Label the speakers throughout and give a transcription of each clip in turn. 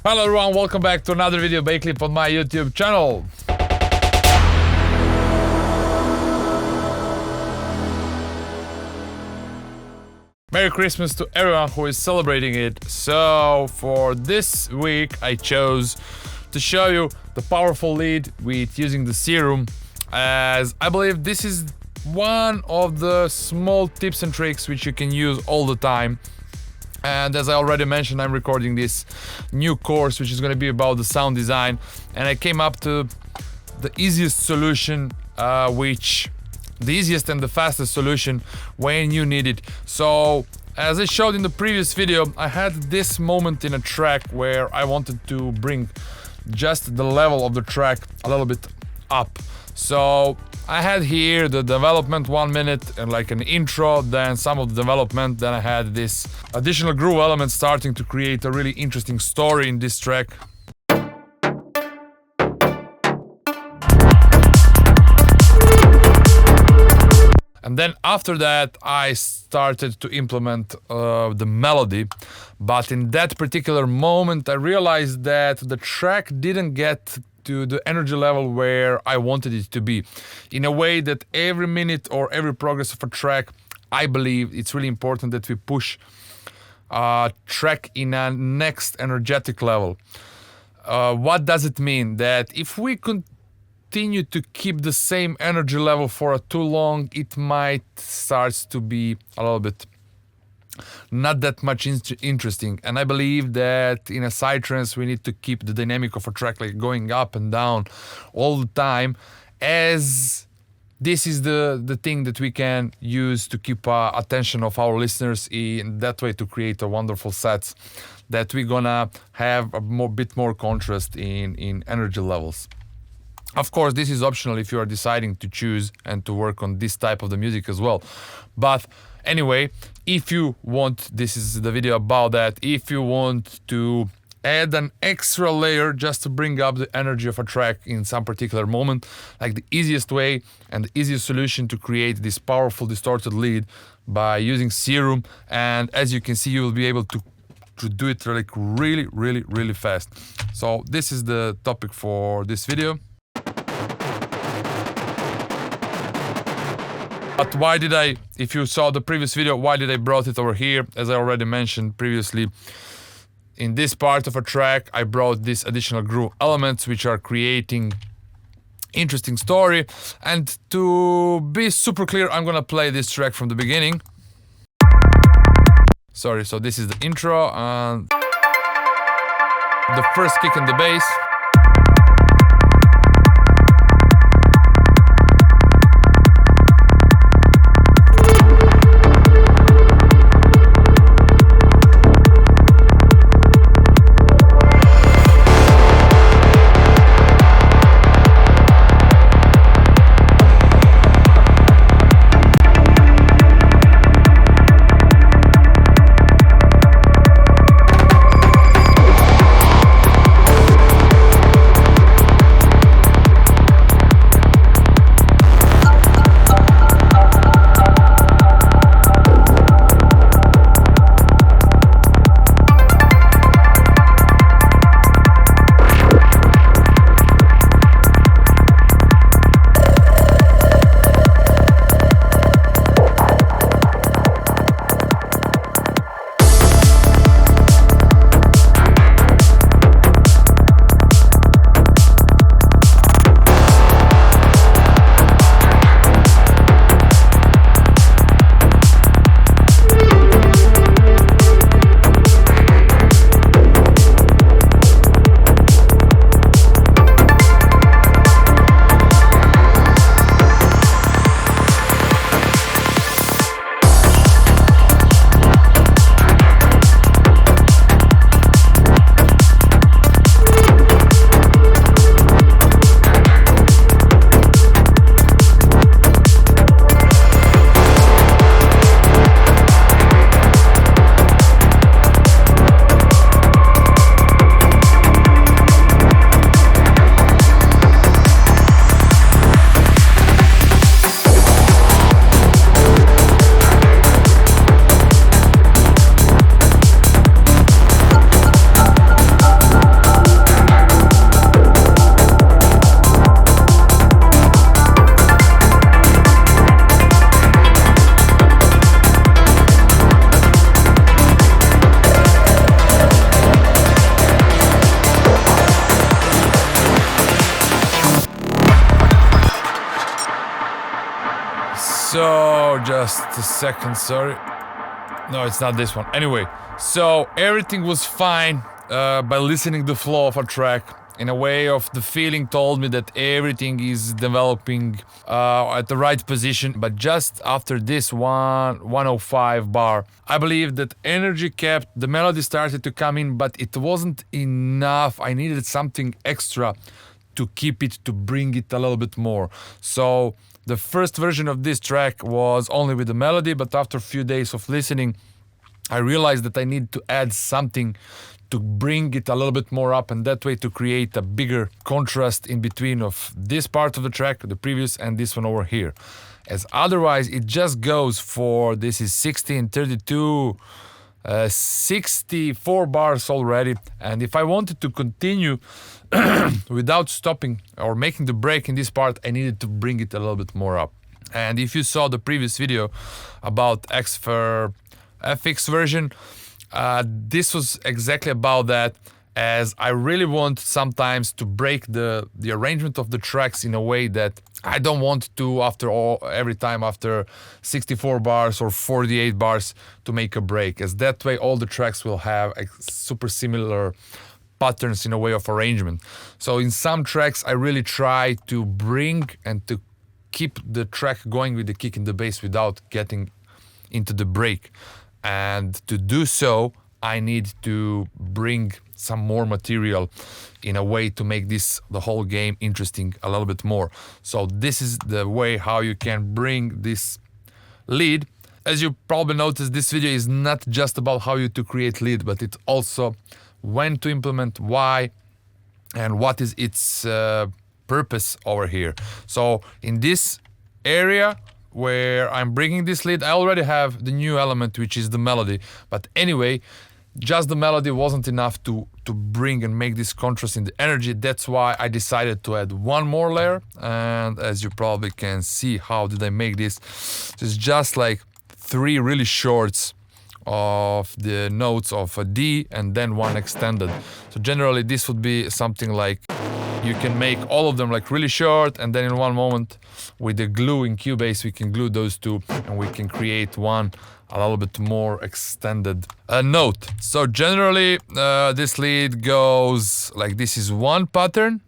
Speaker 1: Hello everyone, welcome back to another video by clip on my YouTube channel. Merry Christmas to everyone who is celebrating it. So for this week I chose to show you the powerful lead with using the serum, as I believe this is one of the small tips and tricks which you can use all the time. And as I already mentioned, I'm recording this new course which is going to be about the sound design, and I came up to the easiest solution, the easiest and the fastest solution when you need it. So as I showed in the previous video, I had this moment in a track where I wanted to bring just the level of the track a little bit up. So I had here the development 1 minute and like an intro, then some of the development, then I had this additional groove element starting to create a really interesting story in this track. And then after that I started to implement the melody, but in that particular moment I realized that the track didn't get to the energy level where I wanted it to be. In a way that every minute or every progress of a track, I believe it's really important that we push a track in a next energetic level. What does it mean? That if we continue to keep the same energy level for too long, it might start to be a little bit not that much interesting. And I believe that in a Psytrance we need to keep the dynamic of a track like going up and down all the time, as this is the thing that we can use to keep attention of our listeners, in that way to create a wonderful sets that we're gonna have a bit more contrast in energy levels. Of course, this is optional if you are deciding to choose and to work on this type of the music as well. But anyway, if you want, this is the video about that, if you want to add an extra layer just to bring up the energy of a track in some particular moment, like the easiest way and the easiest solution to create this powerful distorted lead by using serum. And as you can see, you will be able to do it like really fast. So this is the topic for this video. But why did I, if you saw the previous video, why did I brought it over here? As I already mentioned previously, in this part of a track I brought these additional groove elements which are creating interesting story. And to be super clear, I'm gonna play this track from the beginning. Sorry, so this is the intro and the first kick in the bass. So, just a second, sorry. No, it's not this one. Anyway, so everything was fine by listening the flow of a track. In a way of the feeling told me that everything is developing at the right position. But just after this 105 bar, I believe that energy kept, the melody started to come in, but it wasn't enough. I needed something extra to keep it, to bring it a little bit more. So the first version of this track was only with the melody, but after a few days of listening, I realized that I need to add something to bring it a little bit more up, and that way to create a bigger contrast in between of this part of the track, the previous, and this one over here. As otherwise it just goes for, this is 16, 32, 64 bars already, and if I wanted to continue without stopping or making the break in this part, I needed to bring it a little bit more up. And if you saw the previous video about FX version, this was exactly about that, as I really want sometimes to break the arrangement of the tracks in a way that I don't want to every time after 64 bars or 48 bars to make a break, as that way all the tracks will have super similar patterns in a way of arrangement. So in some tracks I really try to bring and to keep the track going with the kick and the bass without getting into the break. And to do so, I need to bring some more material in a way to make the whole game interesting a little bit more. So this is the way how you can bring this lead. As you probably noticed, this video is not just about how you to create lead, but it's also when to implement, why, and what is its purpose over here. So in this area where I'm bringing this lead, I already have the new element, which is the melody. But anyway, just the melody wasn't enough to bring and make this contrast in the energy. That's why I decided to add one more layer. And as you probably can see, how did I make this? It's just like 3 really shorts of the notes of a D and then one extended. So generally this would be something like, you can make all of them like really short, and then in one moment with the glue in Cubase we can glue those two and we can create one a little bit more extended note. So generally this lead goes like, this is one pattern,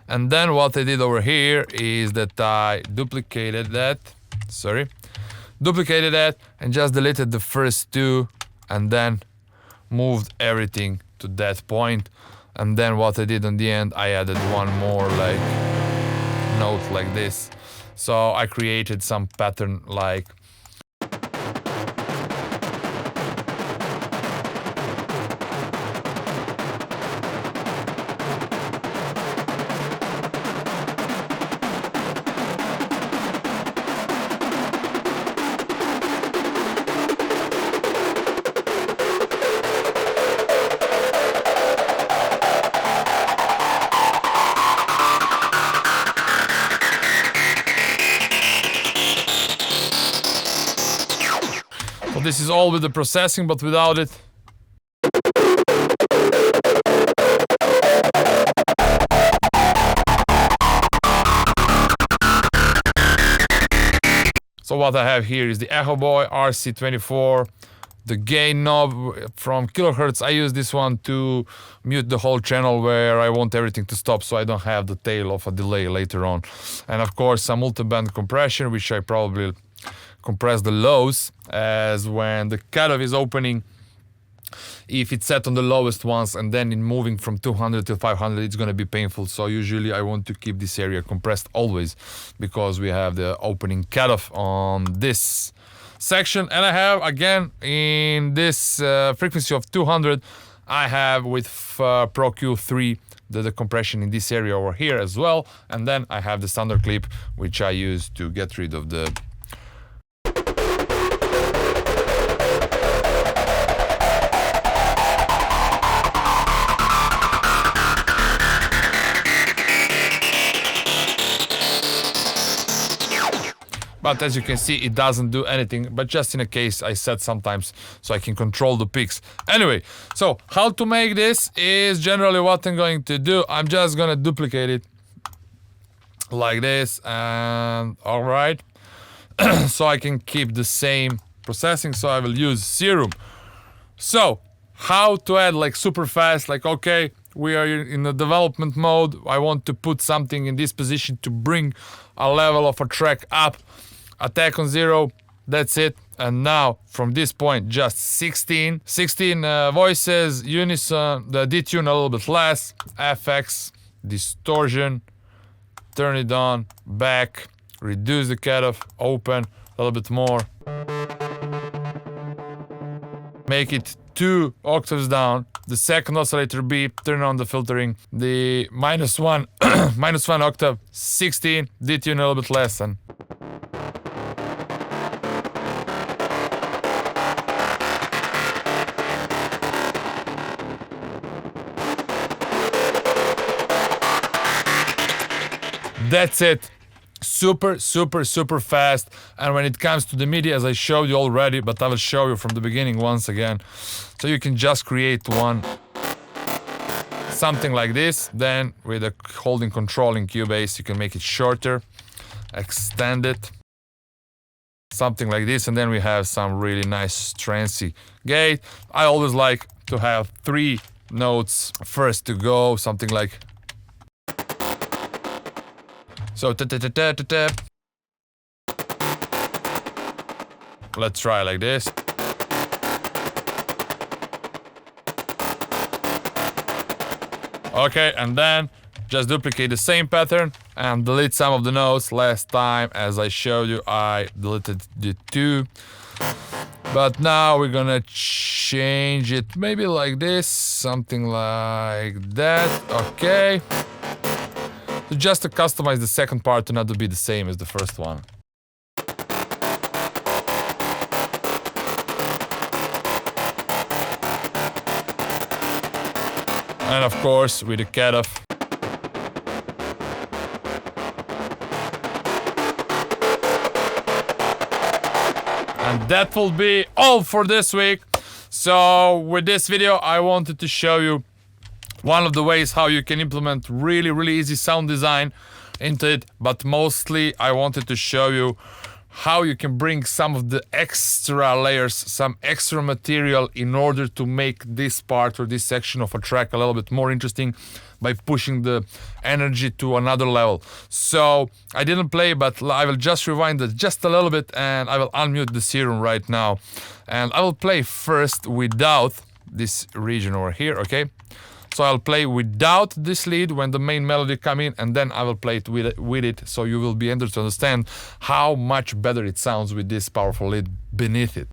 Speaker 1: and then what I did over here is that I duplicated that and just deleted the first 2 and then moved everything to that point. And then what I did in the end, I added one more like note like this. So I created some pattern like this is all with the processing, but without it. So what I have here is the Echo Boy RC24, the gain knob from kilohertz. I use this one to mute the whole channel where I want everything to stop, so I don't have the tail of a delay later on. And of course some multiband compression, which I probably compress the lows, as when the cutoff is opening, if it's set on the lowest ones and then in moving from 200 to 500, it's going to be painful. So usually I want to keep this area compressed always, because we have the opening cutoff on this section. And I have again in this frequency of 200, I have with Pro Q3 the compression in this area over here as well. And then I have the standard clip, which I use to get rid of the but as you can see, it doesn't do anything, but just in a case I set sometimes so I can control the peaks. Anyway, so how to make this is generally what I'm going to do. I'm just gonna duplicate it like this, and alright. so I can keep the same processing, so I will use serum. So how to add like super fast, like okay, we are in the development mode, I want to put something in this position to bring a level of a track up, attack on 0, that's it. And now from this point just 16 voices, unison, the detune a little bit less, FX, distortion, turn it on, back, reduce the cutoff, open a little bit more, make it 2 octaves down, the second oscillator beep, turn on the filtering, the -1 -1 octave, 16, detune a little bit less, and that's it. Super fast. And when it comes to the MIDI, as I showed you already, but I will show you from the beginning once again. So you can just create one, something like this. Then with a holding control in Cubase, you can make it shorter, extend it, something like this. And then we have some really nice trancey gate. I always like to have 3 notes first to go, something like so. Let's try like this. Okay, and then just duplicate the same pattern and delete some of the notes. Last time, as I showed you, I deleted the 2. But now we're gonna change it maybe like this, something like that. Okay. So just to customize the second part to not to be the same as the first one. And of course with the cutoff. And that will be all for this week. So with this video I wanted to show you one of the ways how you can implement really easy sound design into it, but mostly I wanted to show you how you can bring some of the extra layers, some extra material in order to make this part or this section of a track a little bit more interesting by pushing the energy to another level. So I didn't play, but I will just rewind it just a little bit and I will unmute the serum right now. And I will play first without this region over here, okay? So I'll play without this lead when the main melody come in, and then I will play it with it, so you will be able to understand how much better it sounds with this powerful lead beneath it.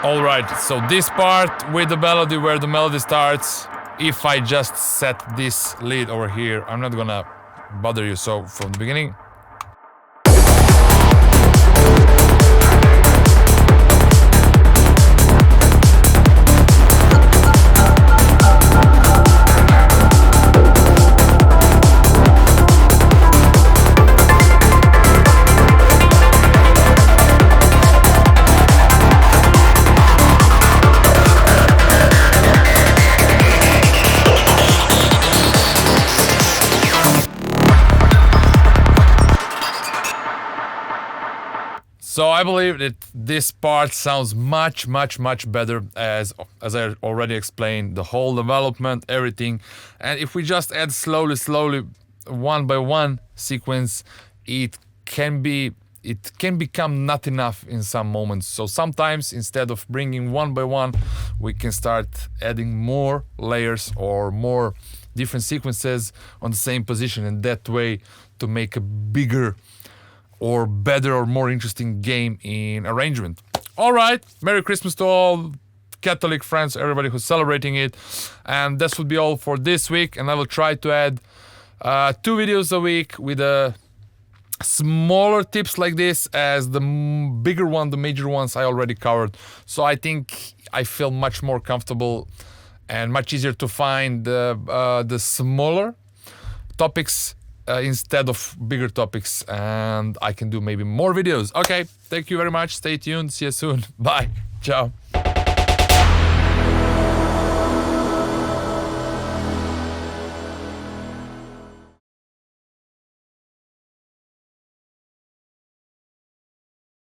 Speaker 1: Alright, so this part with the melody, where the melody starts, if I just set this lead over here, I'm not gonna bother you, so from the beginning. So I believe that this part sounds much better, as I already explained, the whole development, everything. And if we just add slowly, one by one sequence, it can be it can become not enough in some moments. So sometimes instead of bringing one by one, we can start adding more layers or more different sequences on the same position, and that way to make a bigger or better or more interesting game in arrangement. All right, Merry Christmas to all Catholic friends, everybody who's celebrating it. And this would be all for this week, and I will try to add 2 videos a week with smaller tips like this, as the bigger one, the major ones I already covered. So I think I feel much more comfortable and much easier to find the smaller topics instead of bigger topics, and I can do maybe more videos. Okay, thank you very much. Stay tuned. See you soon. Bye. Ciao.